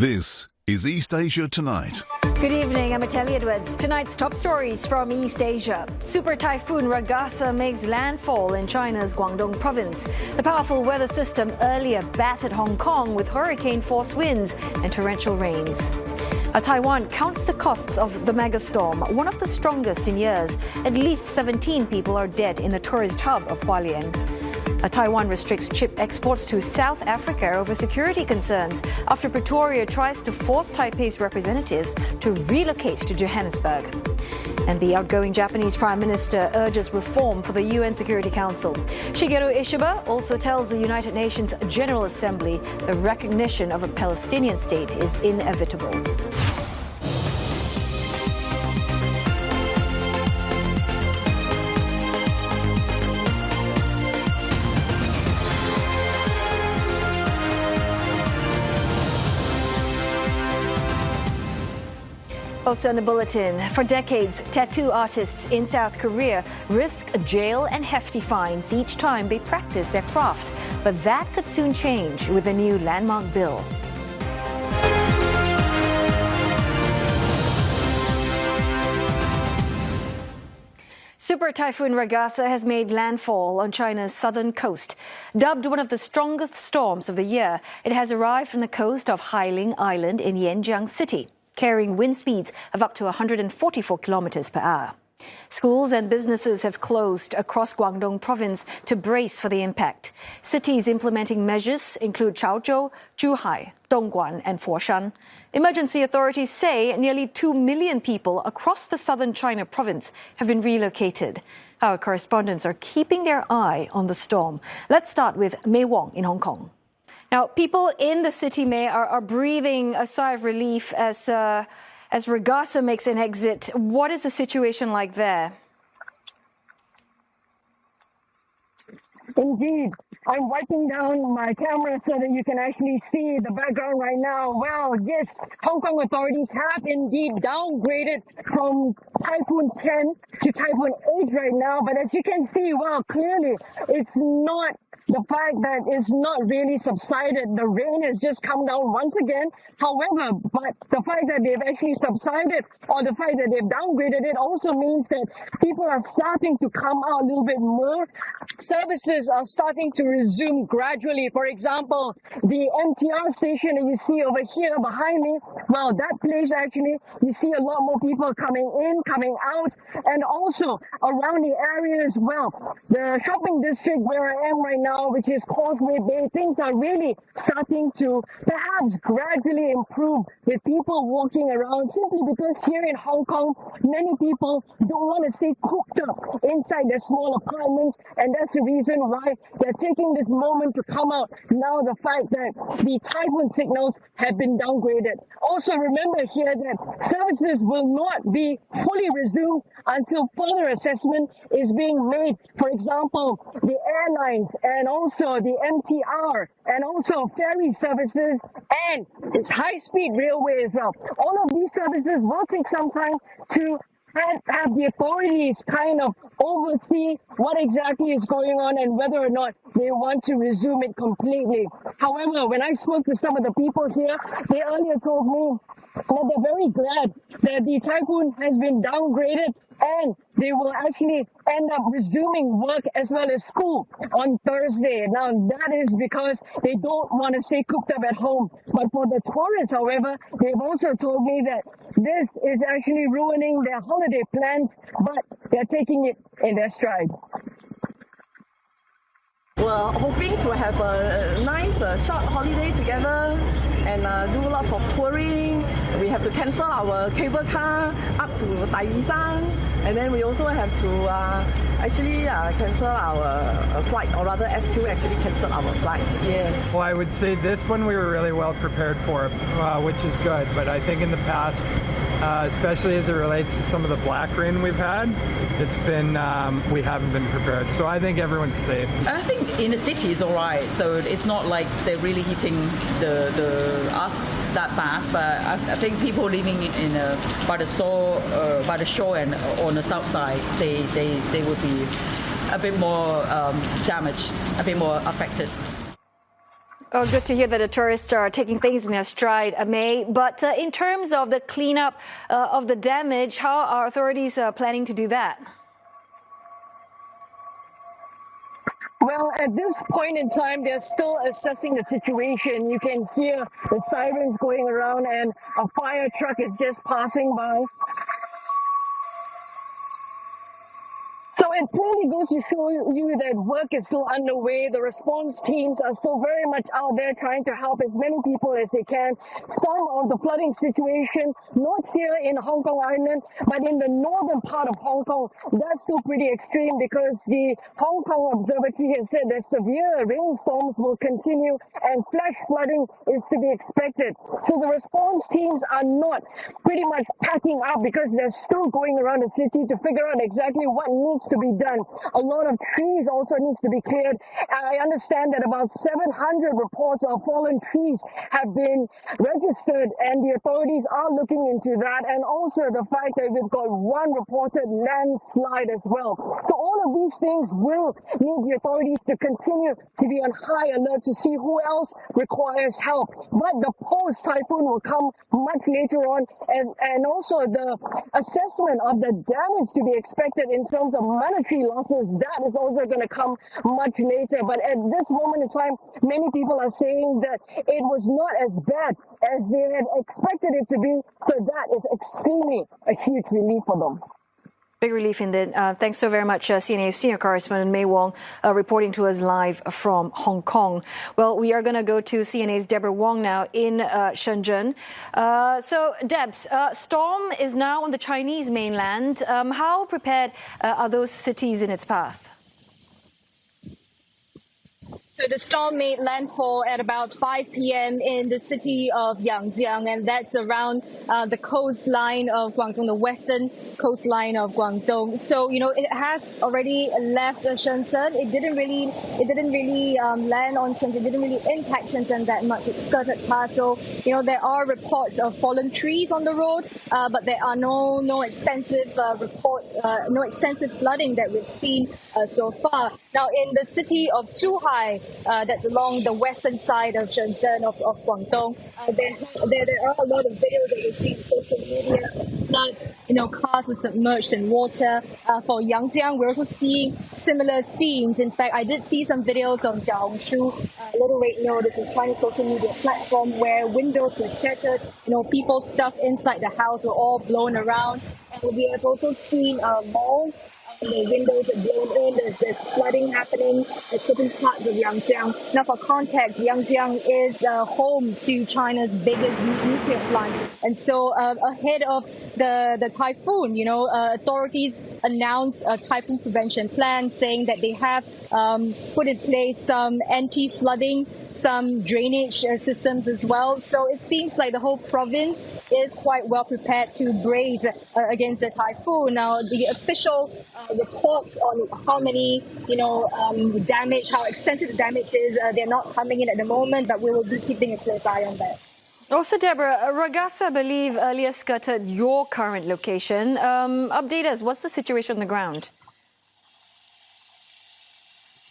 This is East Asia Tonight. Good evening, I'm Ateli Edwards. Tonight's top stories from East Asia. Super Typhoon Ragasa makes landfall in China's Guangdong province. The powerful weather system earlier battered Hong Kong with hurricane-force winds and torrential rains. Taiwan counts the costs of the megastorm, one of the strongest in years. At least 17 people are dead in the tourist hub of Hualien. Taiwan restricts chip exports to South Africa over security concerns after Pretoria tries to force Taipei's representatives to relocate to Johannesburg. And the outgoing Japanese Prime Minister urges reform for the UN Security Council. Shigeru Ishiba also tells the United Nations General Assembly the recognition of a Palestinian state is inevitable. Also in the bulletin, for decades, tattoo artists in South Korea risk jail and hefty fines each time they practice their craft. But that could soon change with the new landmark bill. Super Typhoon Ragasa has made landfall on China's southern coast. Dubbed one of the strongest storms of the year, it has arrived from the coast of Hailing Island in Xinjiang city, carrying wind speeds of up to 144 kilometers per hour. Schools and businesses have closed across Guangdong province to brace for the impact. Cities implementing measures include Chaozhou, Zhuhai, Dongguan and Foshan. Emergency authorities say nearly 2 million people across the southern China province have been relocated. Our correspondents are keeping their eye on the storm. Let's start with Mei Wong in Hong Kong. Now, people in the city, May, are breathing a sigh of relief as Ragasa makes an exit. What is the situation like there? Indeed. I'm wiping down my camera so that you can actually see the background right now. Well, yes, Hong Kong authorities have indeed downgraded from Typhoon 10 to Typhoon 8 right now. But as you can see, well, clearly it's not the fact that it's not really subsided. The rain has just come down once again. However, but the fact that they've actually subsided or the fact that they've downgraded it also means that people are starting to come out a little bit more. Services are starting to resume gradually. For example, the MTR station that you see over here behind me, well, that place actually, you see a lot more people coming in, coming out, and also around the areas, well, the shopping district where I am right now, which is Causeway Bay, things are really starting to perhaps gradually improve with people walking around, simply because here in Hong Kong, many people don't want to stay cooped up inside their small apartments, and that's the reason why they're taking this moment to come out now, the fact that the typhoon signals have been downgraded. Also remember here that services will not be fully resumed until further assessment is being made. For example, the airlines and also the MTR and also ferry services and its high-speed railway as well. All of these services will take some time to have the authorities kind of oversee what exactly is going on and whether or not they want to resume it completely. However, when I spoke to some of the people here, they earlier told me that they're very glad that the typhoon has been downgraded and they will actually end up resuming work as well as school on Thursday. Now, that is because they don't want to stay cooped up at home. But for the tourists, however, they've also told me that this is actually ruining their holiday plans, but they're taking it in their stride. We're hoping to have a nice short holiday together and do lots of touring. We have to cancel our cable car up to Taiwan, and then we also have to cancel our flight, or rather SQ actually canceled our flight. Yes. Well, I would say this one we were really well prepared for, which is good. But I think in the past, especially as it relates to some of the black rain we've had, it's been we haven't been prepared. So I think everyone's safe. I think in the city is all right. So it's not like they're really hitting the us that bad. But I think people living in by the shore and on the south side, they would be a bit more damaged, a bit more affected. Oh, good to hear that the tourists are taking things in their stride, May. But in terms of the cleanup of the damage, how are authorities planning to do that? Well, at this point in time, they're still assessing the situation. You can hear the sirens going around and a fire truck is just passing by. So it clearly goes to show you that work is still underway. The response teams are still very much out there trying to help as many people as they can. Some of the flooding situation, not here in Hong Kong Island, but in the northern part of Hong Kong, that's still pretty extreme because the Hong Kong Observatory has said that severe rainstorms will continue and flash flooding is to be expected. So the response teams are not pretty much packing up because they're still going around the city to figure out exactly what needs to be done. A lot of trees also needs to be cleared. I understand that about 700 reports of fallen trees have been registered and the authorities are looking into that, and also the fact that we've got one reported landslide as well. So all of these things will need the authorities to continue to be on high alert to see who else requires help. But the post-typhoon will come much later on, and also the assessment of the damage to be expected in terms of monetary losses, that is also going to come much later. But at this moment in time, many people are saying that it was not as bad as they had expected it to be. So that is extremely a huge relief for them. Big relief indeed. Thanks so very much, CNA senior correspondent May Wong, reporting to us live from Hong Kong. Well, we are going to go to CNA's Deborah Wong now in Shenzhen. So, Debs, storm is now on the Chinese mainland. How prepared are those cities in its path? So the storm made landfall at about 5 p.m. in the city of Xinjiang, and that's around the coastline of Guangdong, the western coastline of Guangdong. So, it has already left Shenzhen. It didn't really land on Shenzhen. It didn't really impact Shenzhen that much. It skirted past. So, there are reports of fallen trees on the road, but there are no extensive no extensive flooding that we've seen so far. Now, in the city of Zhuhai, that's along the western side of Shenzhen, of Guangdong. There are a lot of videos that we see on social media. Floods, cars are submerged in water. For Yangjiang, we're also seeing similar scenes. In fact, I did see some videos on Xiaohongshu, Little Red Note, it's a Chinese social media platform, where windows were shattered. People's stuff inside the house were all blown around. And we have also seen malls. The windows are blown in. There's flooding happening at certain parts of Yangjiang. Now, for context, Yangjiang is home to China's biggest nuclear plant. And so ahead of the typhoon, authorities announced a typhoon prevention plan, saying that they have put in place some anti-flooding, some drainage systems as well. So it seems like the whole province is quite well prepared to brace against the typhoon. Now, the official reports on how many, damage, how extensive the damage is, they're not coming in at the moment, but we will be keeping a close eye on that. Also, Deborah, Ragasa, I believe, earlier skirted your current location. Update us. What's the situation on the ground?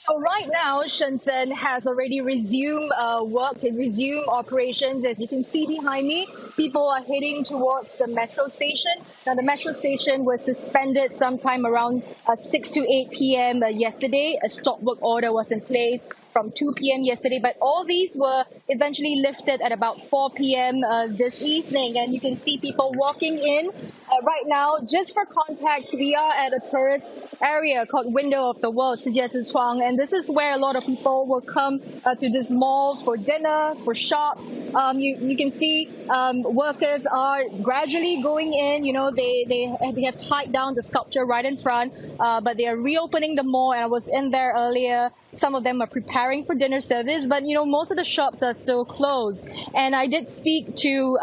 So right now, Shenzhen has already resumed work and resumed operations. As you can see behind me, people are heading towards the metro station. Now, the metro station was suspended sometime around 6 to 8 p.m. Yesterday. A stop work order was in place from 2 p.m. yesterday, but all these were eventually lifted at about 4 p.m. This evening. And you can see people walking in right now. Just for context, we are at a tourist area called Window of the World, and this is where a lot of people will come to this mall for dinner, for shops. You can see workers are gradually going in. They have tied down the sculpture right in front, but they are reopening the mall. And I was in there earlier. Some of them are preparing for dinner service, but most of the shops are still closed. And I did speak to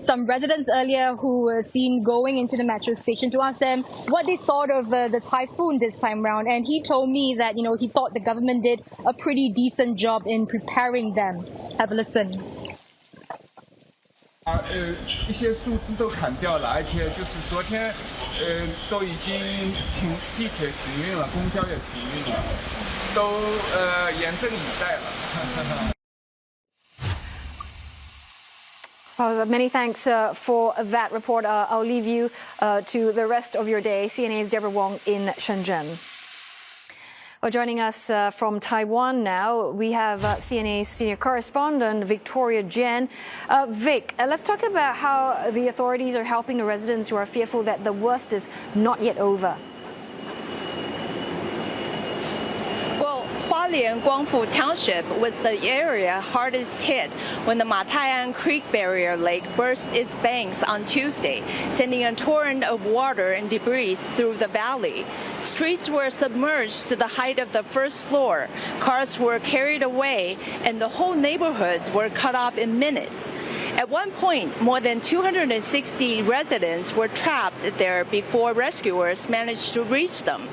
some residents earlier who were seen going into the metro station to ask them what they thought of the typhoon this time around. And he told me that he thought the government did a pretty decent job in preparing them. Have a listen. 一些树枝都砍掉了，而且就是昨天，都已经地铁停运了，公交也停运了，都严阵以待了。Well, many thanks for that report. I'll leave you to the rest of your day. CNA's Deborah Wong in Shenzhen. Well, joining us from Taiwan now, we have CNA's senior correspondent, Victoria Jen. Vic, let's talk about how the authorities are helping the residents who are fearful that the worst is not yet over. Hualien Guangfu Township was the area hardest hit when the Mataian Creek barrier lake burst its banks on Tuesday, sending a torrent of water and debris through the valley. Streets were submerged to the height of the first floor, cars were carried away, and the whole neighborhoods were cut off in minutes. At one point, more than 260 residents were trapped there before rescuers managed to reach them.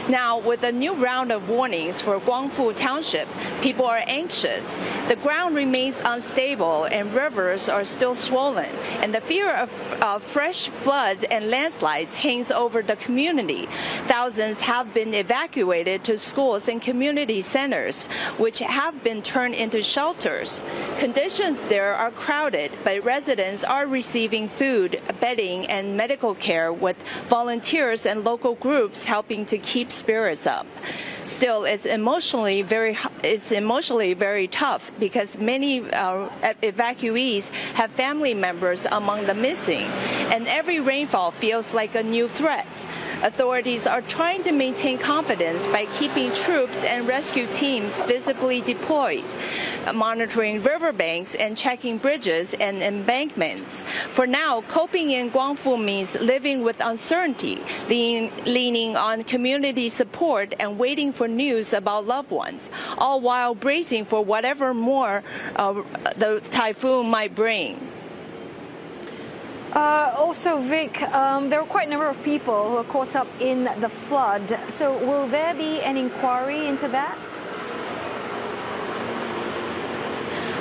Now, with a new round of warnings for Guangfu Township, people are anxious. The ground remains unstable and rivers are still swollen, and the fear of fresh floods and landslides hangs over the community. Thousands have been evacuated to schools and community centers, which have been turned into shelters. Conditions there are crowded, but residents are receiving food, bedding, and medical care, with volunteers and local groups helping to keep spirits up. Still, it's emotionally very tough because many evacuees have family members among the missing, and every rainfall feels like a new threat. Authorities are trying to maintain confidence by keeping troops and rescue teams visibly deployed, monitoring riverbanks and checking bridges and embankments. For now, coping in Guangfu means living with uncertainty, leaning on community support and waiting for news about loved ones, all while bracing for whatever more the typhoon might bring. Also, Vic, there are quite a number of people who are caught up in the flood. So will there be an inquiry into that?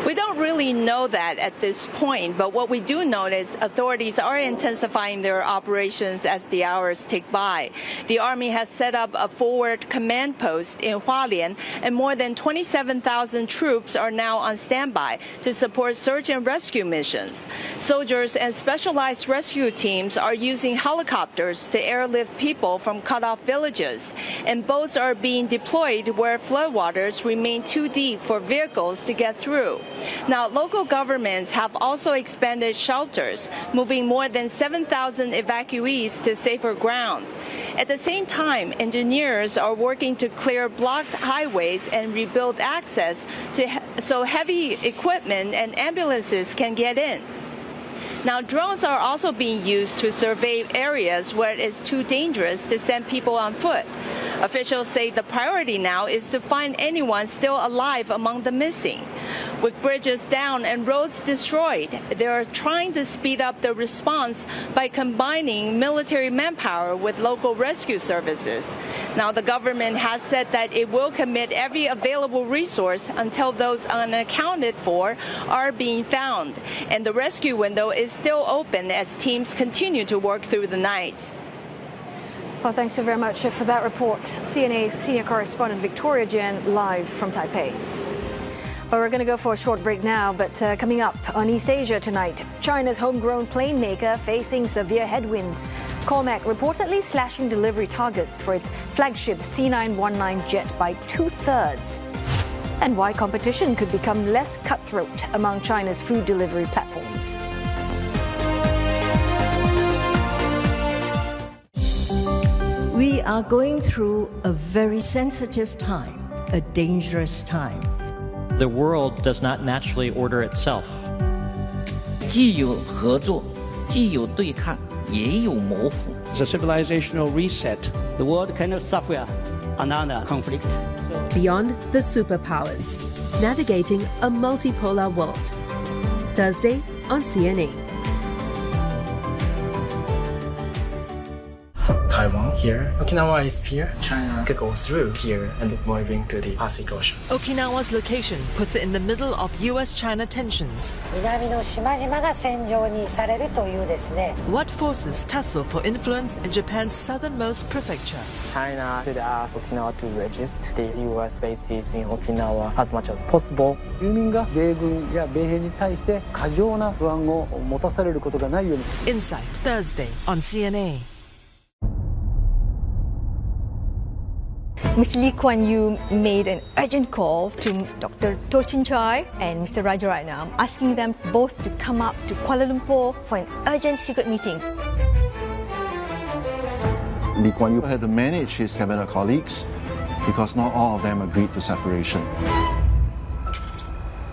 We don't really know that at this point, but what we do know is authorities are intensifying their operations as the hours tick by. The Army has set up a forward command post in Hualien, and more than 27,000 troops are now on standby to support search and rescue missions. Soldiers and specialized rescue teams are using helicopters to airlift people from cut-off villages, and boats are being deployed where floodwaters remain too deep for vehicles to get through. Now, local governments have also expanded shelters, moving more than 7,000 evacuees to safer ground. At the same time, engineers are working to clear blocked highways and rebuild access so heavy equipment and ambulances can get in. Now, drones are also being used to survey areas where it is too dangerous to send people on foot. Officials say the priority now is to find anyone still alive among the missing. With bridges down and roads destroyed, they are trying to speed up the response by combining military manpower with local rescue services. Now, the government has said that it will commit every available resource until those unaccounted for are being found, and the rescue window is still open as teams continue to work through the night. Well, thanks so very much for that report. CNA's senior correspondent Victoria Jen, live from Taipei. Well, we're going to go for a short break now, but coming up on East Asia tonight, China's homegrown plane maker facing severe headwinds. Cormac reportedly slashing delivery targets for its flagship C919 jet by 2/3. And why competition could become less cutthroat among China's food delivery platforms. We are going through a very sensitive time, a dangerous time. The world does not naturally order itself. 既有合作，既有对抗，也有模糊。 It's a civilizational reset. The world cannot suffer another conflict. Beyond the superpowers, navigating a multipolar world. Thursday on CNA. Taiwan here. Okinawa is here. China could go through here and moving to the Pacific Ocean. Okinawa's location puts it in the middle of US-China tensions. What forces tussle for influence in Japan's southernmost prefecture? China should ask Okinawa to register the US bases in Okinawa as much as possible. 住民が米軍や米兵に対して過剰な不安を持たされることがないように。 Insight, Thursday on CNA. Mr. Lee Kuan Yew made an urgent call to Dr. Toh Chin Chye and Mr. Rajaratnam, asking them both to come up to Kuala Lumpur for an urgent secret meeting. Lee Kuan Yew had to manage his cabinet colleagues because not all of them agreed to separation.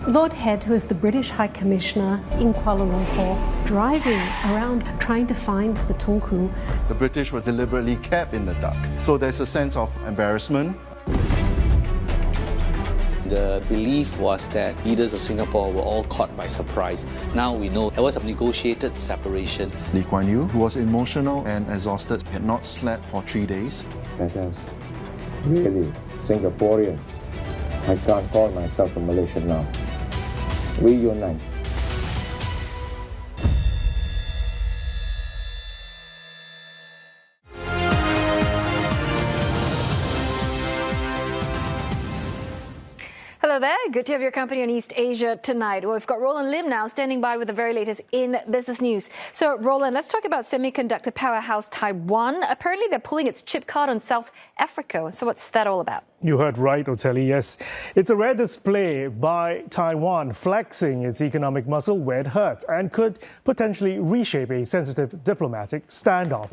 Lord Head, who is the British High Commissioner in Kuala Lumpur, driving around trying to find the Tunku. The British were deliberately kept in the dark. So there's a sense of embarrassment. The belief was that leaders of Singapore were all caught by surprise. Now we know it was a negotiated separation. Lee Kuan Yew, who was emotional and exhausted, had not slept for 3 days. That is really Singaporean. I can't call myself a Malaysian now. We unite. Hello there. Good to have your company on East Asia tonight. Well, we've got Roland Lim now standing by with the very latest in business news. So, Roland, let's talk about semiconductor powerhouse Taiwan. Apparently, they're pulling its chip card on South Africa. So what's that all about? You heard right, Oteli, yes. It's a rare display by Taiwan flexing its economic muscle where it hurts and could potentially reshape a sensitive diplomatic standoff.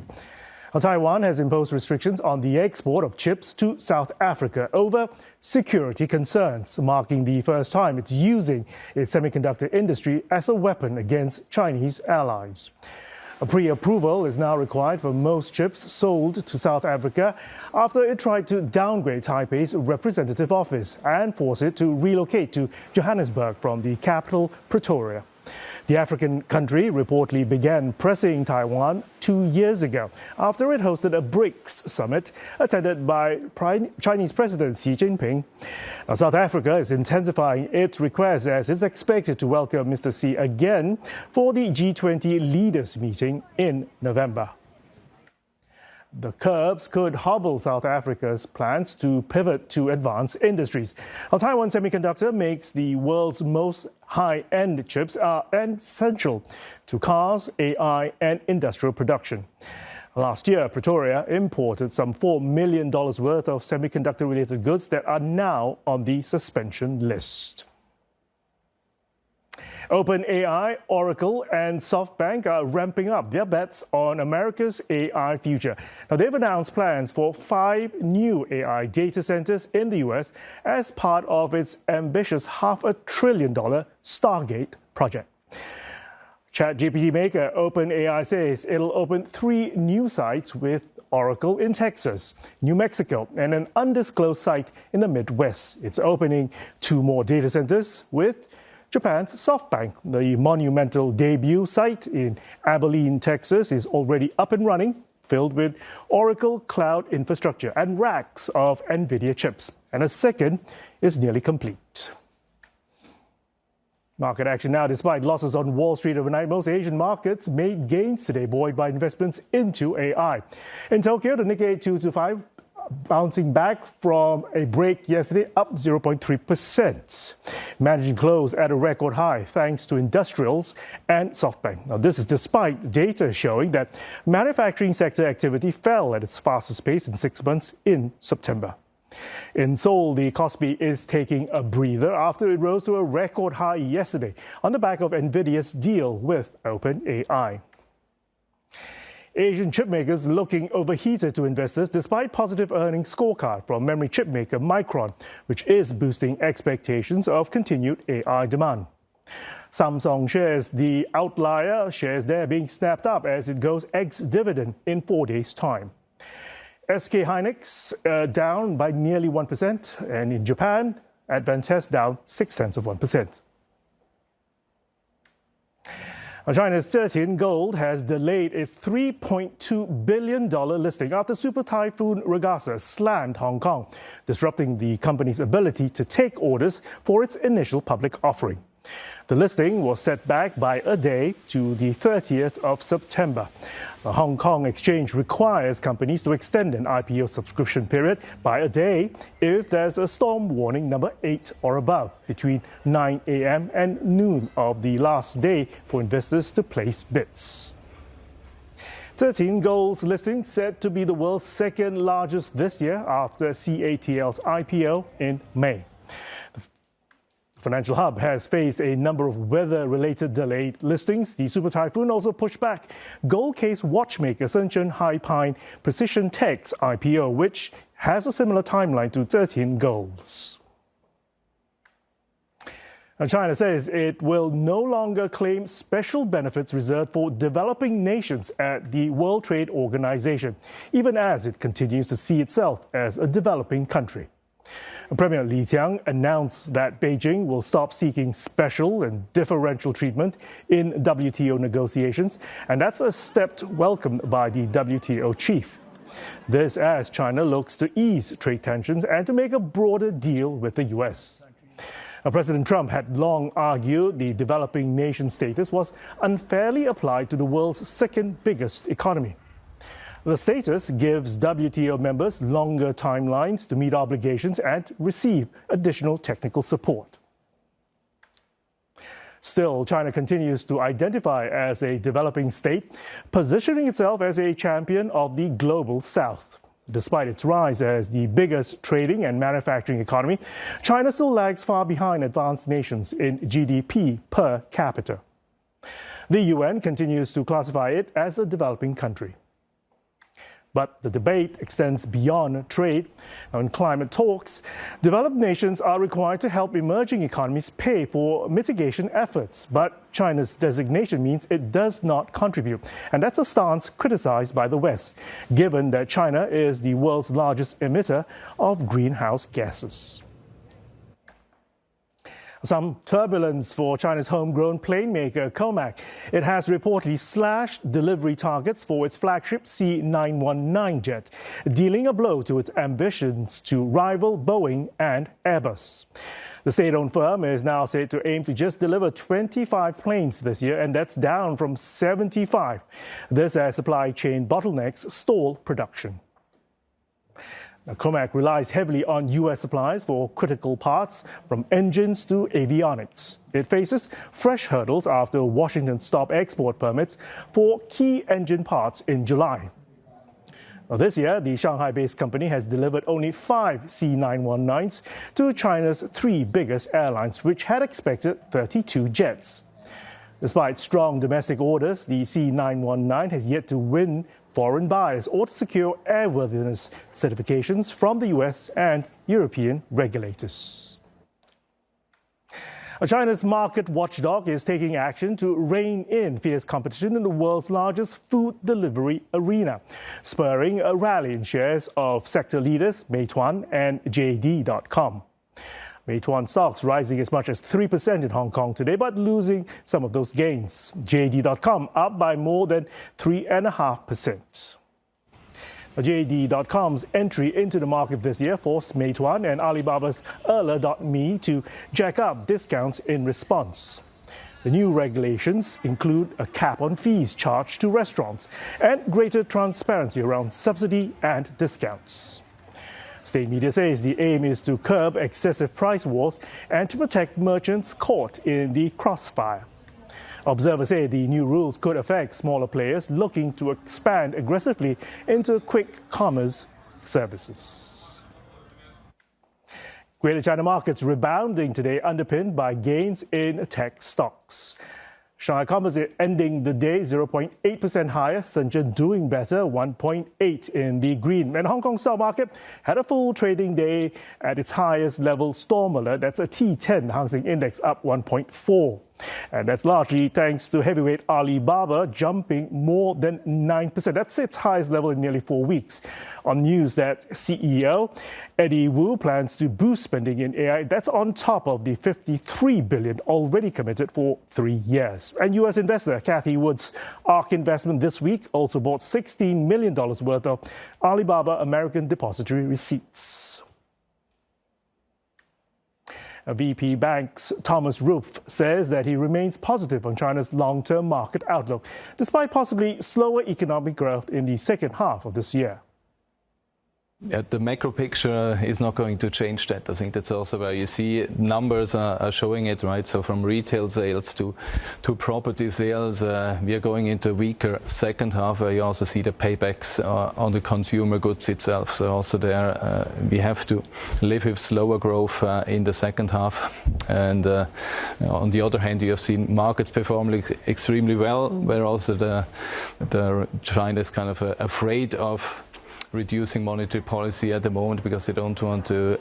Now, Taiwan has imposed restrictions on the export of chips to South Africa over security concerns, marking the first time it's using its semiconductor industry as a weapon against Chinese allies. A pre-approval is now required for most chips sold to South Africa after it tried to downgrade Taipei's representative office and force it to relocate to Johannesburg from the capital, Pretoria. The African country reportedly began pressing Taiwan 2 years ago after it hosted a BRICS summit attended by Chinese President Xi Jinping. Now, South Africa is intensifying its request as it's expected to welcome Mr. Xi again for the G20 leaders meeting in November. The curbs could hobble South Africa's plans to pivot to advanced industries. Now, Taiwan Semiconductor makes the world's most high-end chips and essential to cars, AI, and industrial production. Last year, Pretoria imported some $4 million worth of semiconductor-related goods that are now on the suspension list. OpenAI, Oracle, and SoftBank are ramping up their bets on America's AI future. Now, they've announced plans for 5 new AI data centers in the U.S. as part of its ambitious $500 billion Stargate project. ChatGPT maker OpenAI says it'll open 3 new sites with Oracle in Texas, New Mexico, and an undisclosed site in the Midwest. It's opening 2 more data centers with Japan's SoftBank. The monumental debut site in Abilene, Texas is already up and running, filled with Oracle cloud infrastructure and racks of NVIDIA chips. And a second is nearly complete. Market action now. Despite losses on Wall Street overnight, most Asian markets made gains today, buoyed by investments into AI. In Tokyo, the Nikkei 225 bouncing back from a break yesterday, up 0.3%. Managing close at a record high thanks to industrials and SoftBank. Now, this is despite data showing that manufacturing sector activity fell at its fastest pace in 6 months in September. In Seoul, the Kospi is taking a breather after it rose to a record high yesterday on the back of NVIDIA's deal with OpenAI. Asian chipmakers looking overheated to investors despite positive earnings scorecard from memory chipmaker Micron, which is boosting expectations of continued AI demand. Samsung shares the outlier, shares there being snapped up as it goes ex-dividend in 4 days' time. SK Hynix down by nearly 1%, and in Japan, Advantest down 0.6%. China's 13 Gold has delayed its $3.2 billion listing after Super Typhoon Ragasa slammed Hong Kong, disrupting the company's ability to take orders for its initial public offering. The listing was set back by a day to the 30th of September. The Hong Kong exchange requires companies to extend an IPO subscription period by a day if there's a storm warning number 8 or above between 9 a.m. and noon of the last day for investors to place bids. 13 Gold's listing said to be the world's second largest this year after CATL's IPO in May. The financial hub has faced a number of weather-related delayed listings. The super typhoon also pushed back gold case watchmaker Shenzhen High Pine Precision Tech's IPO, which has a similar timeline to 13 Gold's. Now, China says it will no longer claim special benefits reserved for developing nations at the World Trade Organization, even as it continues to see itself as a developing country. Premier Li Qiang announced that Beijing will stop seeking special and differential treatment in WTO negotiations, and that's a step welcomed by the WTO chief. This as China looks to ease trade tensions and to make a broader deal with the U.S. Now, President Trump had long argued the developing nation status was unfairly applied to the world's second biggest economy. The status gives WTO members longer timelines to meet obligations and receive additional technical support. Still, China continues to identify as a developing state, positioning itself as a champion of the global South. Despite its rise as the biggest trading and manufacturing economy, China still lags far behind advanced nations in GDP per capita. The UN continues to classify it as a developing country. But the debate extends beyond trade. Now, in climate talks, developed nations are required to help emerging economies pay for mitigation efforts. But China's designation means it does not contribute. And that's a stance criticized by the West, given that China is the world's largest emitter of greenhouse gases. Some turbulence for China's homegrown plane maker COMAC. It has reportedly slashed delivery targets for its flagship C919 jet, dealing a blow to its ambitions to rival Boeing and Airbus. The state-owned firm is now said to aim to just deliver 25 planes this year, and that's down from 75. This as supply chain bottlenecks stall production. Now, COMAC relies heavily on U.S. supplies for critical parts, from engines to avionics. It faces fresh hurdles after Washington stopped export permits for key engine parts in July. Now, this year, the Shanghai-based company has delivered only 5 C919s to China's 3 biggest airlines, which had expected 32 jets. Despite strong domestic orders, the C919 has yet to win foreign buyers or to secure airworthiness certifications from the US and European regulators. China's market watchdog is taking action to rein in fierce competition in the world's largest food delivery arena, spurring a rally in shares of sector leaders Meituan and JD.com. Meituan stocks rising as much as 3% in Hong Kong today, but losing some of those gains. JD.com up by more than 3.5%. JD.com's entry into the market this year forced Meituan and Alibaba's Ele.me to jack up discounts in response. The new regulations include a cap on fees charged to restaurants and greater transparency around subsidy and discounts. State media says the aim is to curb excessive price wars and to protect merchants caught in the crossfire. Observers say the new rules could affect smaller players looking to expand aggressively into quick commerce services. Greater China markets rebounding today, underpinned by gains in tech stocks. Shanghai Composite ending the day 0.8% higher, Shenzhen doing better, 1.8 in the green. And Hong Kong stock market had a full trading day at its highest level storm alert. That's a T10 Hang Seng Index up 1.4. And that's largely thanks to heavyweight Alibaba jumping more than 9%. That's its highest level in nearly 4 weeks. On news that CEO Eddie Wu plans to boost spending in AI, that's on top of the $53 billion already committed for 3 years. And U.S. investor Cathie Wood's ARK investment this week also bought $16 million worth of Alibaba American Depository receipts. VP Bank's Thomas Roof says that he remains positive on China's long-term market outlook, despite possibly slower economic growth in the second half of this year. The macro picture is not going to change that. I think that's also where you see numbers are showing it, right? So from retail sales to property sales, we are going into a weaker second half where you also see the paybacks on the consumer goods itself. So also there we have to live with slower growth in the second half. And on the other hand, you have seen markets performing extremely well, where also the China is kind of afraid of reducing monetary policy at the moment because they don't want to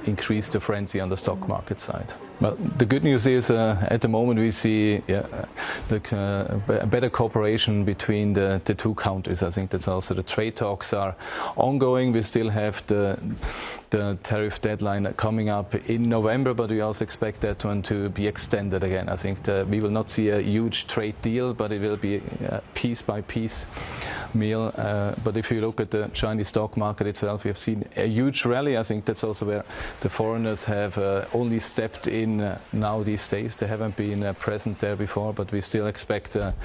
increase the frenzy on the stock market side. But the good news is at the moment we see a better cooperation between the two countries. I think that's also the trade talks are ongoing. We still have the tariff deadline coming up in November, but we also expect that one to be extended again. I think we will not see a huge trade deal, but it will be a piece by piece meal. But if you look at the Chinese stock market itself, we have seen a huge rally. I think that's also where the foreigners have only stepped in now these days. They haven't been present there before, but we still expect a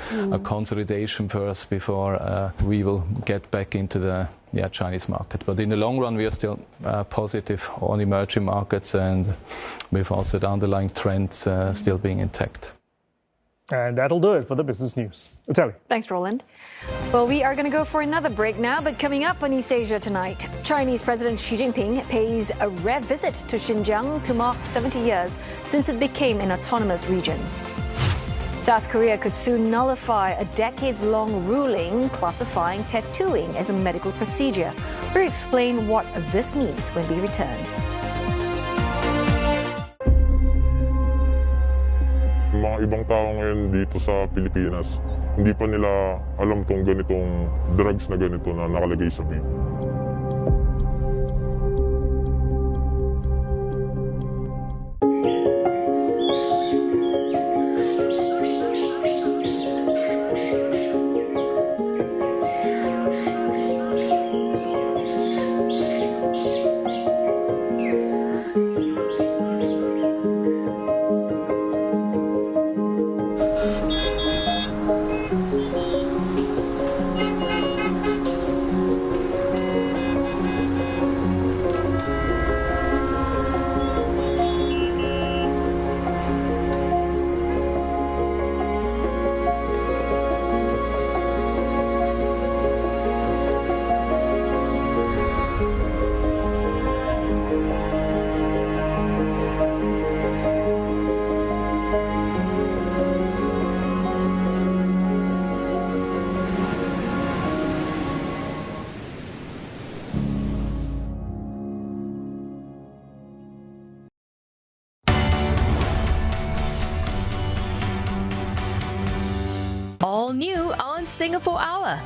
consolidation first before we will get back into the Chinese market. But in the long run, we are still positive on emerging markets, and with also the underlying trends still being intact. And that'll do it for the business news. Natalie. Thanks, Roland. Well, we are going to go for another break now, but coming up on East Asia tonight, Chinese President Xi Jinping pays a rare visit to Xinjiang to mark 70 years since it became an autonomous region. South Korea could soon nullify a decades-long ruling classifying tattooing as a medical procedure. We'll explain what this means when we return. Mga ibang tao ngayon dito sa Pilipinas, hindi pa nila alam tong ganitong drugs na ganito na nakalagay sa vape. All new on Singapore Hour.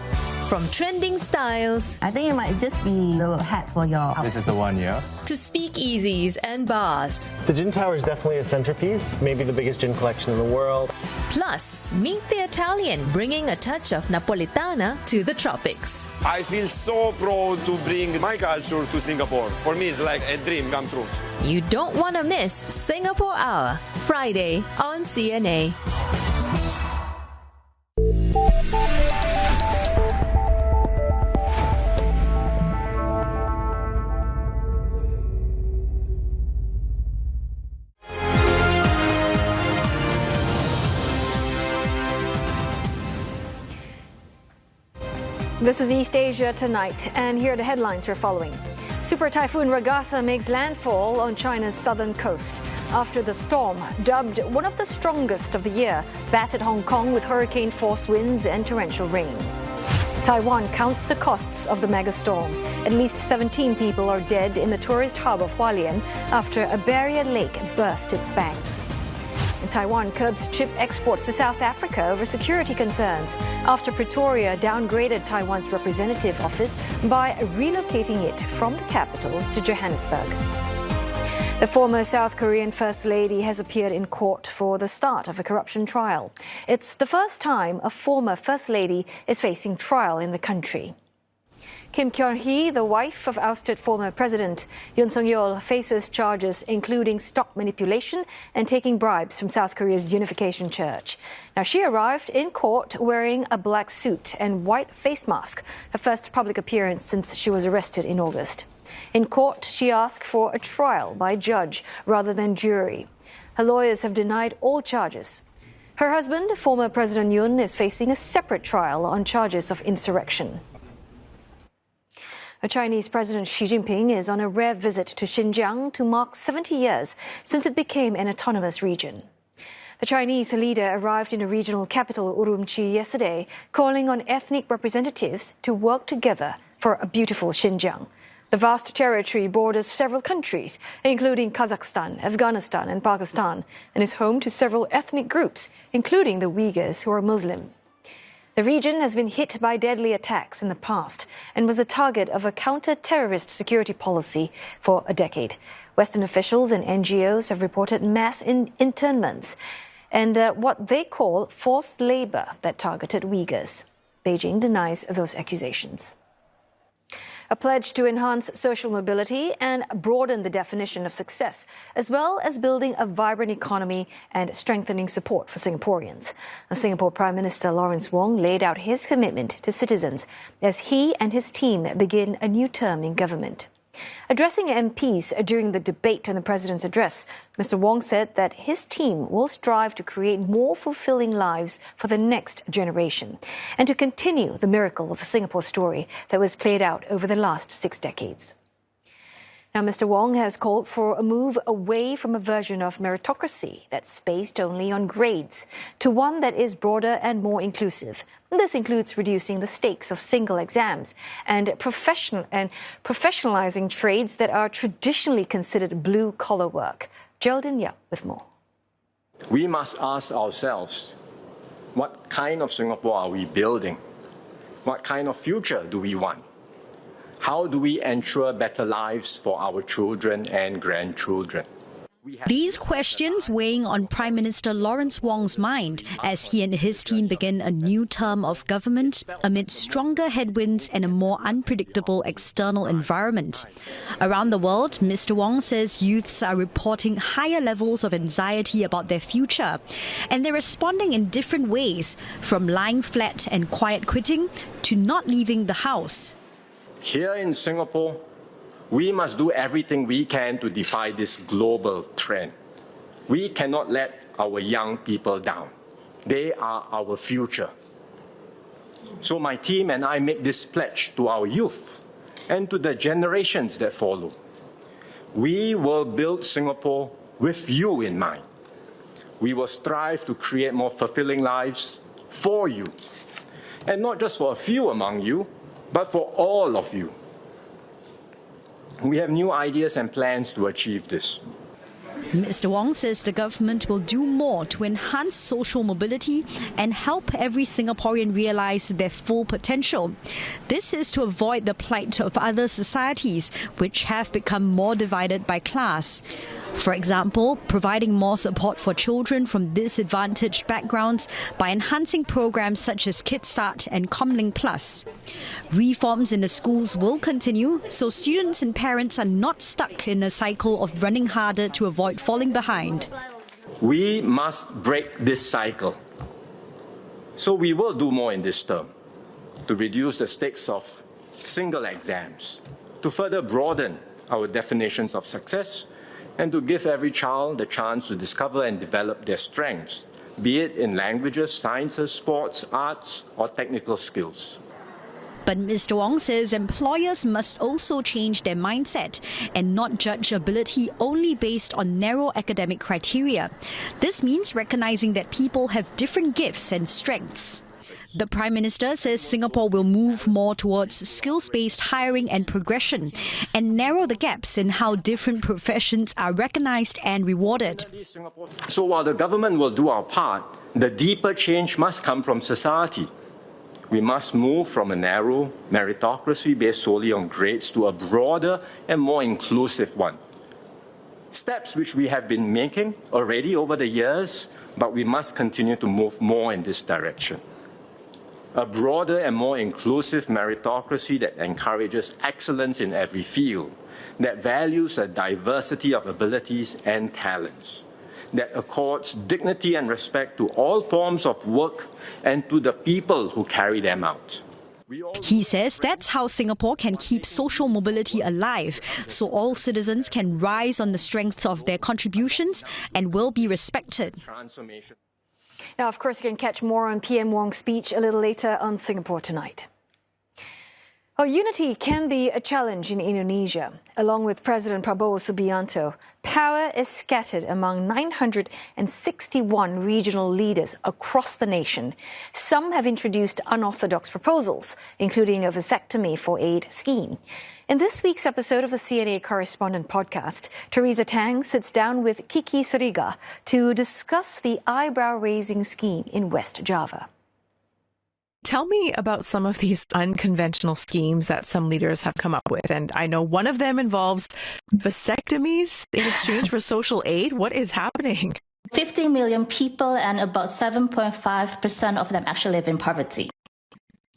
From trending styles, I think it might just be the hat for your... This is the one, yeah? To speakeasies and bars. The gin tower is definitely a centerpiece, maybe the biggest gin collection in the world. Plus, meet the Italian bringing a touch of Napolitana to the tropics. I feel so proud to bring my culture to Singapore. For me, it's like a dream come true. You don't want to miss Singapore Hour, Friday on CNA. This is East Asia Tonight, and here are the headlines we're following. Super Typhoon Ragasa makes landfall on China's southern coast after the storm, dubbed one of the strongest of the year, battered Hong Kong with hurricane-force winds and torrential rain. Taiwan counts the costs of the megastorm. At least 17 people are dead in the tourist hub of Hualien after a barrier lake burst its banks. Taiwan curbs chip exports to South Africa over security concerns after Pretoria downgraded Taiwan's representative office by relocating it from the capital to Johannesburg. The former South Korean First Lady has appeared in court for the start of a corruption trial. It's the first time a former First Lady is facing trial in the country. Kim Kyung-hee, the wife of ousted former President Yoon Suk-yeol, faces charges including stock manipulation and taking bribes from South Korea's Unification Church. Now, she arrived in court wearing a black suit and white face mask, her first public appearance since she was arrested in August. In court, she asked for a trial by judge rather than jury. Her lawyers have denied all charges. Her husband, former President Yoon, is facing a separate trial on charges of insurrection. Chinese President Xi Jinping is on a rare visit to Xinjiang to mark 70 years since it became an autonomous region. The Chinese leader arrived in the regional capital Urumqi yesterday, calling on ethnic representatives to work together for a beautiful Xinjiang. The vast territory borders several countries, including Kazakhstan, Afghanistan and Pakistan, and is home to several ethnic groups, including the Uyghurs, who are Muslim. The region has been hit by deadly attacks in the past and was the target of a counter-terrorist security policy for a decade. Western officials and NGOs have reported mass internments and what they call forced labor that targeted Uyghurs. Beijing denies those accusations. A pledge to enhance social mobility and broaden the definition of success, as well as building a vibrant economy and strengthening support for Singaporeans. Singapore Prime Minister Lawrence Wong laid out his commitment to citizens as he and his team begin a new term in government. Addressing MPs during the debate on the president's address, Mr. Wong said that his team will strive to create more fulfilling lives for the next generation and to continue the miracle of a Singapore story that was played out over the last 6 decades. Now, Mr. Wong has called for a move away from a version of meritocracy that's based only on grades to one that is broader and more inclusive. This includes reducing the stakes of single exams and professionalizing trades that are traditionally considered blue-collar work. Geraldine Yap with more. We must ask ourselves, what kind of Singapore are we building? What kind of future do we want? How do we ensure better lives for our children and grandchildren? These questions weighing on Prime Minister Lawrence Wong's mind as he and his team begin a new term of government amid stronger headwinds and a more unpredictable external environment. Around the world, Mr. Wong says youths are reporting higher levels of anxiety about their future, and they're responding in different ways, from lying flat and quiet quitting to not leaving the house. Here in Singapore, we must do everything we can to defy this global trend. We cannot let our young people down. They are our future. So my team and I make this pledge to our youth and to the generations that follow. We will build Singapore with you in mind. We will strive to create more fulfilling lives for you, and not just for a few among you, but for all of you. We have new ideas and plans to achieve this. Mr. Wong says the government will do more to enhance social mobility and help every Singaporean realize their full potential. This is to avoid the plight of other societies, which have become more divided by class. For example, providing more support for children from disadvantaged backgrounds by enhancing programs such as Kids-Start and Comlink Plus. Reforms in the schools will continue so students and parents are not stuck in a cycle of running harder to avoid falling behind. We must break this cycle. So we will do more in this term to reduce the stakes of single exams, to further broaden our definitions of success, and to give every child the chance to discover and develop their strengths, be it in languages, sciences, sports, arts, or technical skills. But Mr. Wong says employers must also change their mindset and not judge ability only based on narrow academic criteria. This means recognizing that people have different gifts and strengths. The Prime Minister says Singapore will move more towards skills-based hiring and progression and narrow the gaps in how different professions are recognized and rewarded. So while the government will do our part, the deeper change must come from society. We must move from a narrow meritocracy based solely on grades to a broader and more inclusive one. Steps which we have been making already over the years, but we must continue to move more in this direction. A broader and more inclusive meritocracy that encourages excellence in every field, that values a diversity of abilities and talents, that accords dignity and respect to all forms of work and to the people who carry them out. He says that's how Singapore can keep social mobility alive, so all citizens can rise on the strength of their contributions and will be respected. Now, of course, you can catch more on PM Wong's speech a little later on Singapore Tonight. Well, unity can be a challenge in Indonesia. Along with President Prabowo Subianto, power is scattered among 961 regional leaders across the nation. Some have introduced unorthodox proposals, including a vasectomy for aid scheme. In this week's episode of the CNA Correspondent Podcast, Teresa Tang sits down with Kiki Sriga to discuss the eyebrow-raising scheme in West Java. Tell me about some of these unconventional schemes that some leaders have come up with. And I know one of them involves vasectomies in exchange for social aid. What is happening? 50 million people and about 7.5% of them actually live in poverty.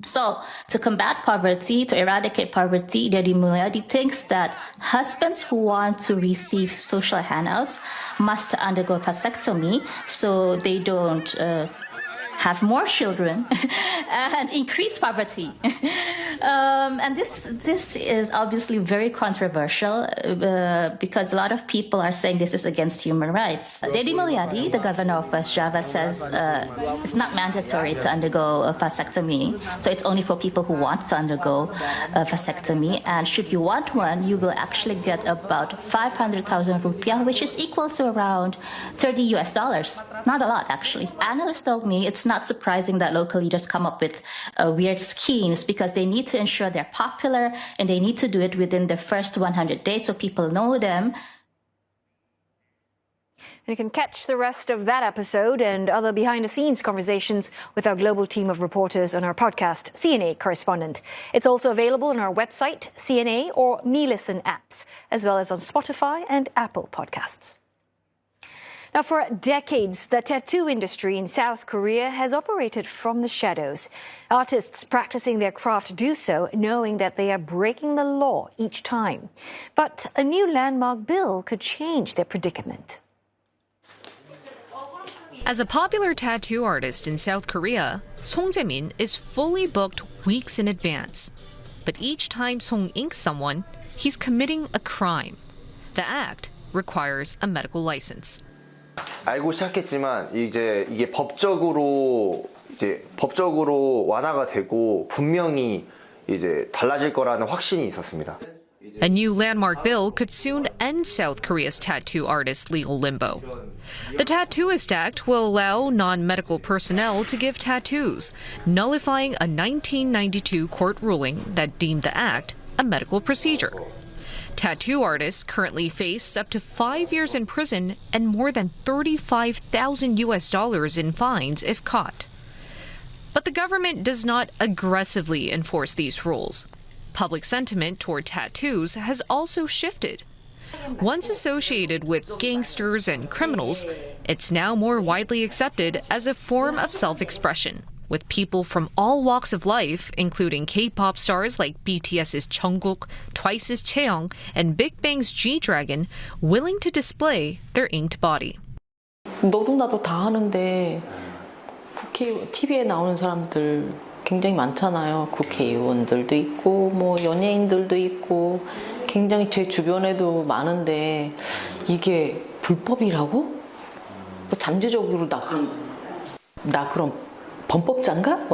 So to combat poverty, to eradicate poverty, Deddy Mulyadi thinks that husbands who want to receive social handouts must undergo vasectomy so they don't have more children and increase poverty. And this is obviously very controversial because a lot of people are saying this is against human rights. Deddy Mulyadi, the governor of West Java, says it's not mandatory to undergo a vasectomy, so it's only for people who want to undergo a vasectomy. And should you want one, you will actually get about 500,000 rupiah, which is equal to around $30 US. Not a lot, actually. Analysts told me it's not surprising that local leaders come up with weird schemes because they need to ensure they're popular and they need to do it within the first 100 days so people know them. And you can catch the rest of that episode and other behind-the-scenes conversations with our global team of reporters on our podcast, CNA Correspondent. It's also available on our website, CNA or MeListen apps, as well as on Spotify and Apple Podcasts. Now, for decades, the tattoo industry in South Korea has operated from the shadows. Artists practicing their craft do so, knowing that they are breaking the law each time. But a new landmark bill could change their predicament. As a popular tattoo artist in South Korea, Song Jae-min is fully booked weeks in advance. But each time Song inks someone, he's committing a crime. The act requires a medical license. 알고 시작했지만 이게 법적으로 완화가 되고 분명히 달라질 거라는 확신이 있었습니다. A new landmark bill could soon end South Korea's tattoo artists' legal limbo. The Tattooist Act will allow non-medical personnel to give tattoos, nullifying a 1992 court ruling that deemed the act a medical procedure. Tattoo artists currently face up to 5 years in prison and more than $35,000 US in fines if caught. But the government does not aggressively enforce these rules. Public sentiment toward tattoos has also shifted. Once associated with gangsters and criminals, it's now more widely accepted as a form of self-expression, with people from all walks of life, including K-pop stars like BTS's Jungkook, Twice's Chaeyoung, and Big Bang's G-Dragon, willing to display their inked body. 너도 나도 다 하는데 TV에 나오는 사람들 굉장히 많잖아요. 국회의원들도 있고 뭐 연예인들도 있고 굉장히 제 주변에도 많은데 이게 불법이라고? 뭐 잠재적으로 나 그럼 범법자인가?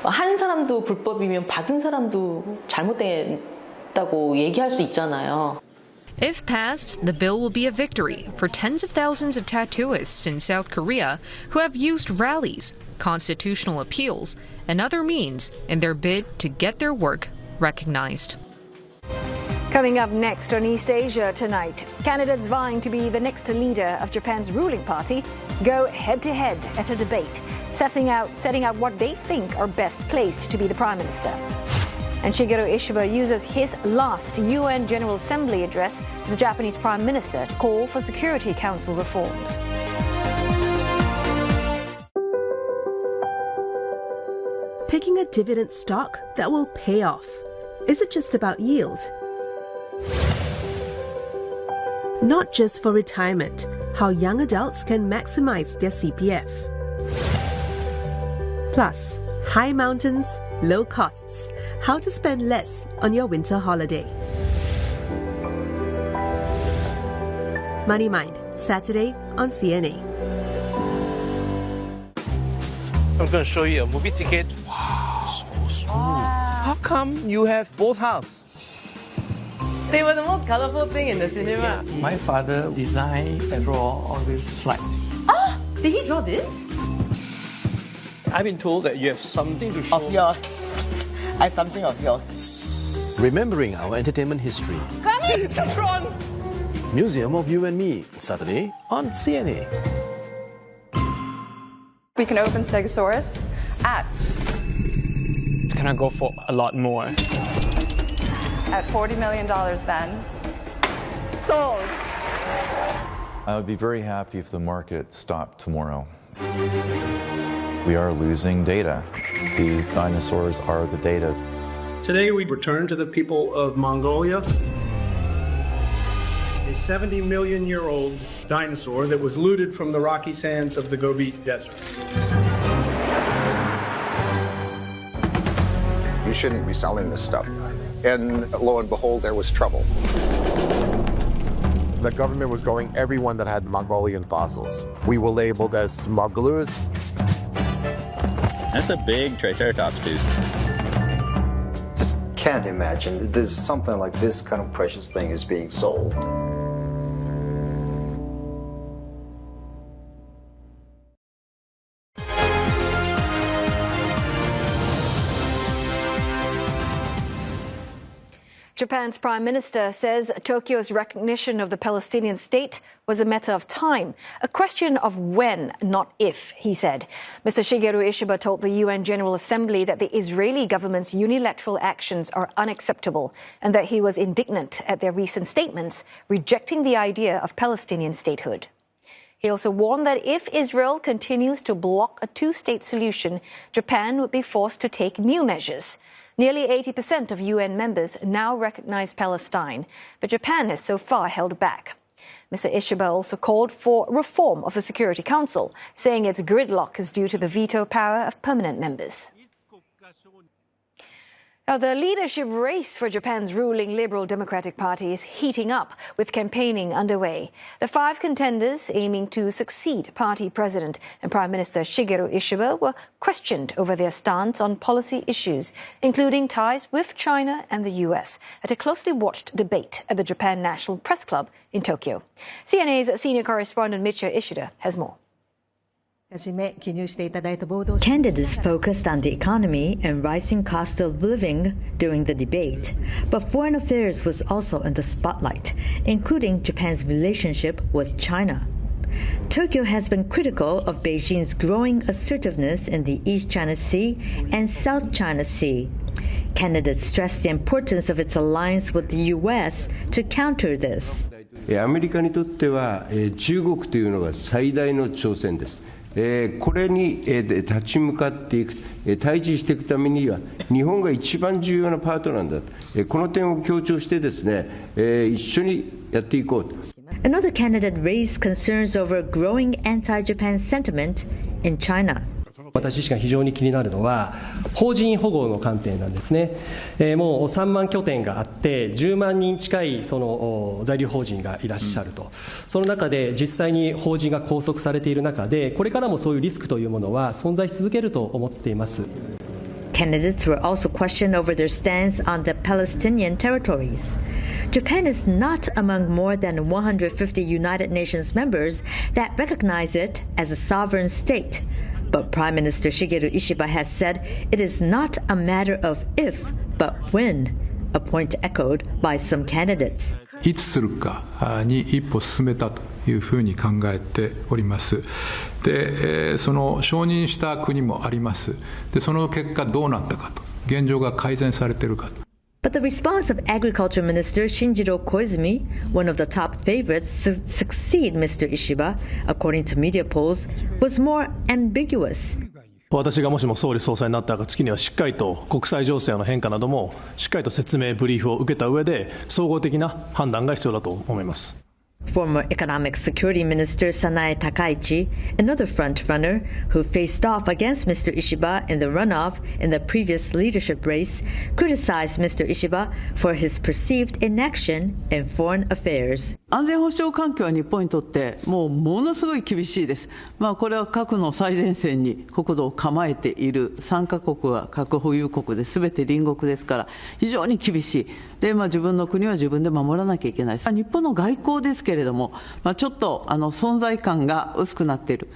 한 사람도 불법이면 받은 사람도 잘못됐다고 얘기할 수 있잖아요. If passed, the bill will be a victory for tens of thousands of tattooists in South Korea who have used rallies, constitutional appeals, and other means in their bid to get their work recognized. Coming up next on East Asia tonight, candidates vying to be the next leader of Japan's ruling party go head-to-head at a debate, setting out what they think are best placed to be the prime minister. And Shigeru Ishiba uses his last UN General Assembly address as the Japanese prime minister to call for Security Council reforms. Picking a dividend stock that will pay off. Is it just about yield? Not just for retirement, how young adults can maximize their CPF. Plus, high mountains, low costs, how to spend less on your winter holiday. Money Mind, Saturday on CNA. I'm going to show you a movie ticket. Wow, so smooth. How come you have both halves? They were the most colorful thing in the cinema. Yeah. My father designed and draw all these slides. Ah, did he draw this? I've been told that you have something to show. Of yours. I have something of yours. Remembering our entertainment history. Come in, Satron! Museum of You and Me, Saturday on CNA. We can open Stegosaurus at... It's gonna go for a lot more. At $40 million then. Sold. I would be very happy if the market stopped tomorrow. We are losing data. The dinosaurs are the data. Today we return to the people of Mongolia. A 70-million-year-old dinosaur that was looted from the rocky sands of the Gobi Desert. You shouldn't be selling this stuff. And lo and behold, there was trouble. The government was going everyone that had Mongolian fossils. We were labeled as smugglers. That's a big Triceratops tooth. Just can't imagine there's something like this kind of precious thing is being sold. Japan's prime minister says Tokyo's recognition of the Palestinian state was a matter of time, a question of when, not if, he said. Mr. Shigeru Ishiba told the UN General Assembly that the Israeli government's unilateral actions are unacceptable and that he was indignant at their recent statements rejecting the idea of Palestinian statehood. He also warned that if Israel continues to block a two-state solution, Japan would be forced to take new measures. Nearly 80% of UN members now recognize Palestine, but Japan has so far held back. Mr. Ishiba also called for reform of the Security Council, saying its gridlock is due to the veto power of permanent members. Now, the leadership race for Japan's ruling Liberal Democratic Party is heating up, with campaigning underway. The five contenders aiming to succeed party president and Prime Minister Shigeru Ishiba were questioned over their stance on policy issues, including ties with China and the US, at a closely watched debate at the Japan National Press Club in Tokyo. CNA's senior correspondent Michio Ishida has more. Candidates focused on the economy and rising cost of living during the debate, but foreign affairs was also in the spotlight, including Japan's relationship with China. Tokyo has been critical of Beijing's growing assertiveness in the East China Sea and South China Sea. Candidates stressed the importance of its alliance with the US to counter this. アメリカにとっては中国というのが最大の挑戦です。これに立ち向かっていく、対峙していくためには日本が一番重要なパートナーだと、この点を強調してですね、一緒にやっていこうと。Another candidate raised concerns over growing anti-Japan sentiment in China. 私自身が非常に気になるのは邦人保護の観点なんですね。もう3万拠点があって10万人近いその在留邦人がいらっしゃると、その中で実際に邦人が拘束されている中でこれからもそういうリスクというものは存在し続けると思っています。 Candidates were also questioned over their stance on the Palestinian territories. Japan is not among more than 150 United Nations members that recognize it as a sovereign state. But Prime Minister Shigeru Ishiba has said it is not a matter of if, but when, a point echoed by some candidates. いつするかに一歩進めたというふうに考えております。で、その承認した国もあります。で、その結果どうなったかと、現状が改善されているかと。But the response of Agriculture Minister Shinjiro Koizumi, one of the top favorites to succeed Mr. Ishiba, according to media polls, was more ambiguous. 私がもしも総理総裁になった暁にはしっかりと国際情勢の変化などもしっかりと説明ブリーフを受けた上で総合的な判断が必要だと思います。Former Economic Security Minister Sanae Takaichi, another front-runner who faced off against Mr. Ishiba in the runoff in the previous leadership race, criticized Mr. Ishiba for his perceived inaction in foreign affairs. 安全保障環境は日本にとってものすごい厳しいです。これは核の最前線に国土を構えている3カ国は核保有国で全て隣国ですから非常に厳しい。で、自分の国は自分で守らなきゃいけない。日本の外交ですけれども、ちょっと存在感が薄くなっている。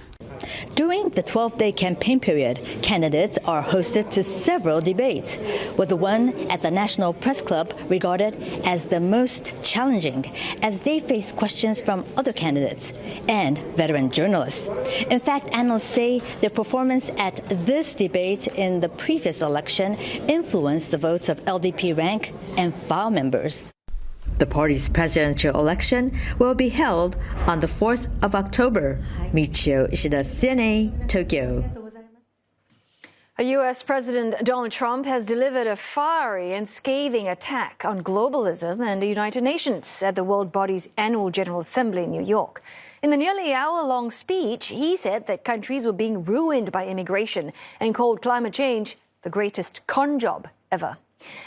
During the 12-day campaign period, candidates are hosted to several debates, with the one at the National Press Club regarded as the most challenging, as they face questions from other candidates and veteran journalists. In fact, analysts say their performance at this debate in the previous election influenced the votes of LDP rank and file members. The party's presidential election will be held on the 4th of October. Michio Ishida, CNA, Tokyo. U.S. President Donald Trump has delivered a fiery and scathing attack on globalism and the United Nations at the world body's annual General Assembly in New York. In the nearly hour-long speech, he said that countries were being ruined by immigration and called climate change the greatest con job ever.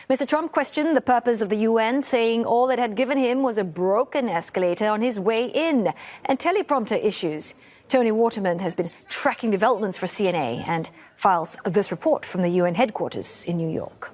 Mr. Trump questioned the purpose of the UN, saying all it had given him was a broken escalator on his way in and teleprompter issues. Tony Waterman has been tracking developments for CNA and files this report from the UN headquarters in New York.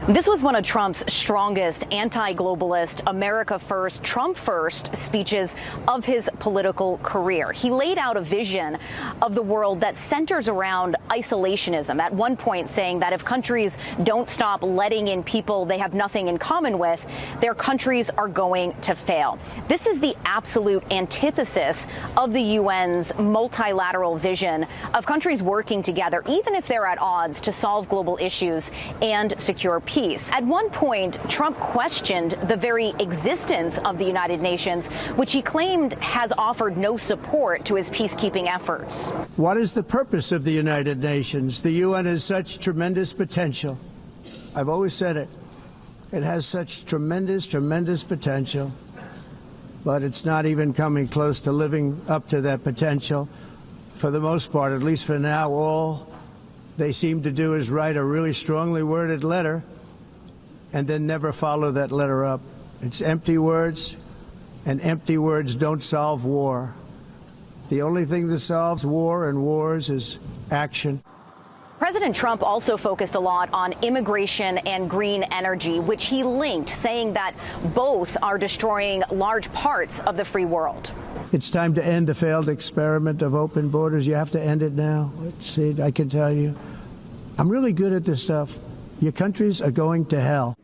This was one of Trump's strongest anti-globalist, America first, Trump first speeches of his political career. He laid out a vision of the world that centers around isolationism, at one point saying that if countries don't stop letting in people they have nothing in common with, their countries are going to fail. This is the absolute antithesis of the UN's multilateral vision of countries working together, even if they're at odds, to solve global issues and secure peace. At one point, Trump questioned the very existence of the United Nations, which he claimed has offered no support to his peacekeeping efforts. What is the purpose of the United Nations? The UN has such tremendous potential. I've always said it. It has such tremendous, tremendous potential, but it's not even coming close to living up to that potential. For the most part, at least for now, all they seem to do is write a really strongly worded letter and then never follow that letter up. It's empty words, and empty words don't solve war. The only thing that solves war and wars is action. President Trump also focused a lot on immigration and green energy, which he linked, saying that both are destroying large parts of the free world. It's time to end the failed experiment of open borders. You have to end it now. Let's see, I can tell you, I'm really good at this stuff. Your countries are going to hell.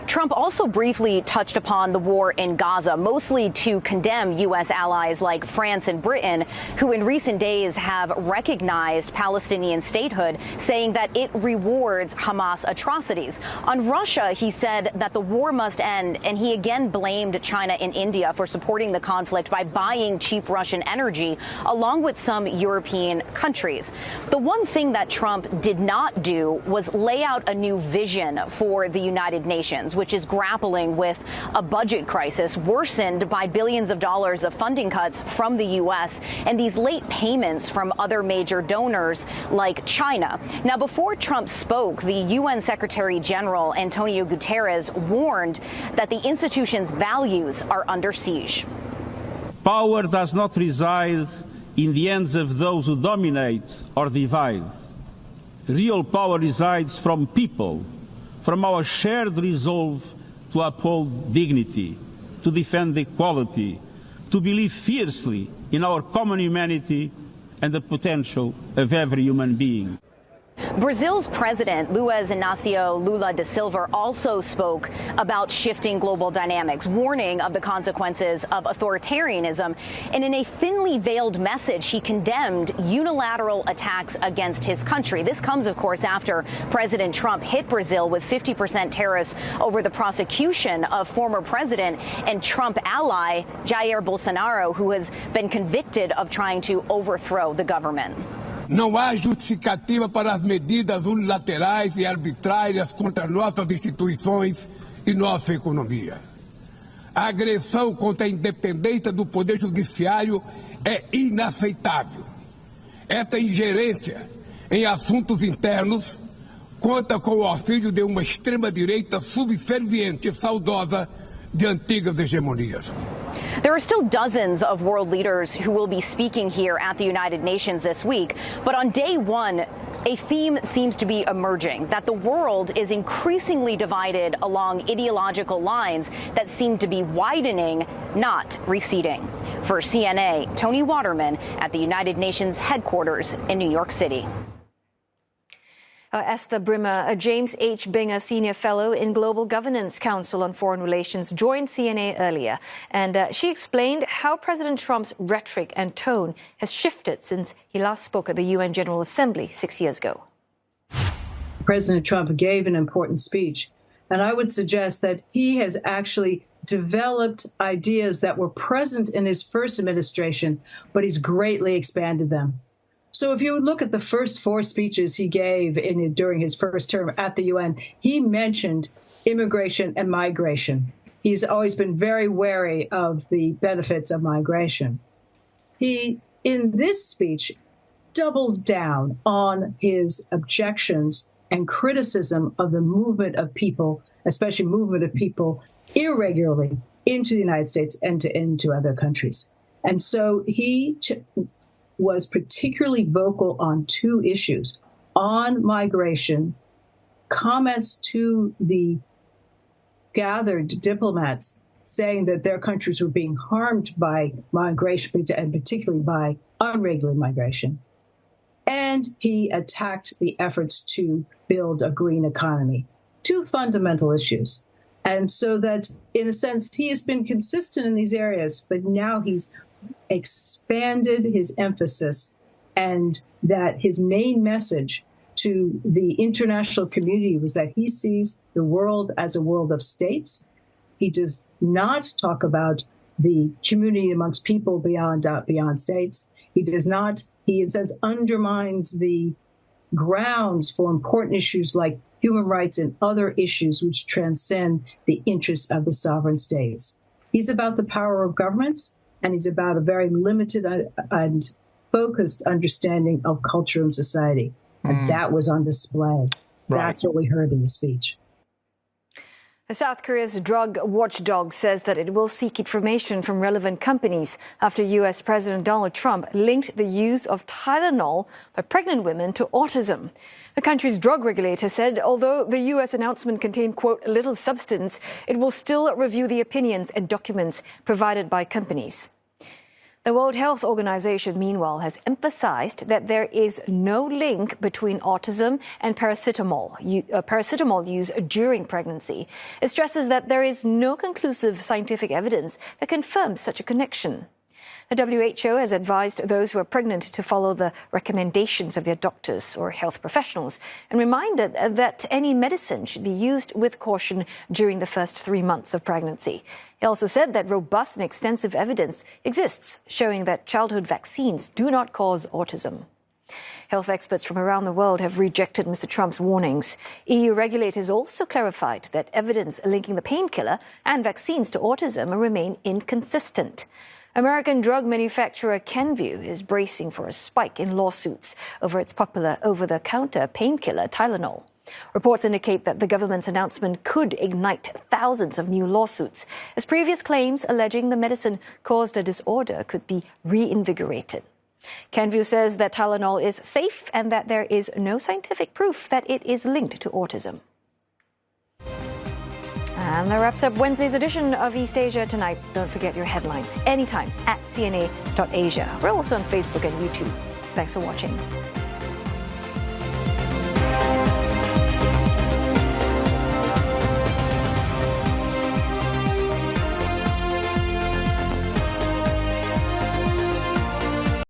Trump also briefly touched upon the war in Gaza, mostly to condemn U.S. allies like France and Britain, who in recent days have recognized Palestinian statehood, saying that it rewards Hamas atrocities. On Russia, he said that the war must end, and he again blamed China and India for supporting the conflict by buying cheap Russian energy, along with some European countries. The one thing that Trump did not do was lay out a new vision for the United Nations, which is grappling with a budget crisis worsened by billions of dollars of funding cuts from the U.S. and these late payments from other major donors like China. Now, before Trump spoke, the UN Secretary General Antonio Guterres warned that the institution's values are under siege. Power does not reside in the hands of those who dominate or divide. Real power resides from people, from our shared resolve to uphold dignity, to defend equality, to believe fiercely in our common humanity and the potential of every human being. Brazil's president, Luiz Inácio Lula da Silva, also spoke about shifting global dynamics, warning of the consequences of authoritarianism. And in a thinly veiled message, he condemned unilateral attacks against his country. This comes, of course, after President Trump hit Brazil with 50% tariffs over the prosecution of former president and Trump ally Jair Bolsonaro, who has been convicted of trying to overthrow the government. Não há justificativa para as medidas unilaterais e arbitrárias contra nossas instituições e nossa economia. A agressão contra a independência do Poder Judiciário é inaceitável. Esta ingerência em assuntos internos conta com o auxílio de uma extrema-direita subserviente e saudosa de antigas hegemonias. There are still dozens of world leaders who will be speaking here at the United Nations this week. But on day one, a theme seems to be emerging, that the world is increasingly divided along ideological lines that seem to be widening, not receding. For CNA, Tony Waterman at the United Nations headquarters in New York City. Esther Brimmer, a James H. Binger Senior Fellow in Global Governance Council on Foreign Relations, joined CNA earlier, and she explained how President Trump's rhetoric and tone has shifted since he last spoke at the UN General Assembly 6 years ago. President Trump gave an important speech, and I would suggest that he has actually developed ideas that were present in his first administration, but he's greatly expanded them. So if you look at the first four speeches he gave during his first term at the UN, he mentioned immigration and migration. He's always been very wary of the benefits of migration. He, in this speech, doubled down on his objections and criticism of the movement of people, especially movement of people irregularly into the United States and into other countries. And so he was particularly vocal on two issues: on migration, comments to the gathered diplomats saying that their countries were being harmed by migration, and particularly by unregulated migration. And he attacked the efforts to build a green economy. Two fundamental issues. And so that, in a sense, he has been consistent in these areas, but now he's expanded his emphasis, and that his main message to the international community was that he sees the world as a world of states. He does not talk about the community amongst people beyond states. He does not, he in a sense undermines the grounds for important issues like human rights and other issues which transcend the interests of the sovereign states. He's about the power of governments, and he's about a very limited and focused understanding of culture and society. And that was on display. Right. That's what we heard in the speech. South Korea's drug watchdog says that it will seek information from relevant companies after U.S. President Donald Trump linked the use of Tylenol by pregnant women to autism. The country's drug regulator said although the U.S. announcement contained, quote, little substance, it will still review the opinions and documents provided by companies. The World Health Organization, meanwhile, has emphasized that there is no link between autism and paracetamol use during pregnancy. It stresses that there is no conclusive scientific evidence that confirms such a connection. The WHO has advised those who are pregnant to follow the recommendations of their doctors or health professionals and reminded that any medicine should be used with caution during the first 3 months of pregnancy. He also said that robust and extensive evidence exists showing that childhood vaccines do not cause autism. Health experts from around the world have rejected Mr. Trump's warnings. EU regulators also clarified that evidence linking the painkiller and vaccines to autism remain inconsistent. American drug manufacturer Kenvue is bracing for a spike in lawsuits over its popular over-the-counter painkiller Tylenol. Reports indicate that the government's announcement could ignite thousands of new lawsuits, as previous claims alleging the medicine caused a disorder could be reinvigorated. Kenvue says that Tylenol is safe and that there is no scientific proof that it is linked to autism. And that wraps up Wednesday's edition of East Asia Tonight. Don't forget your headlines anytime at CNA.Asia. We're also on Facebook and YouTube. Thanks for watching.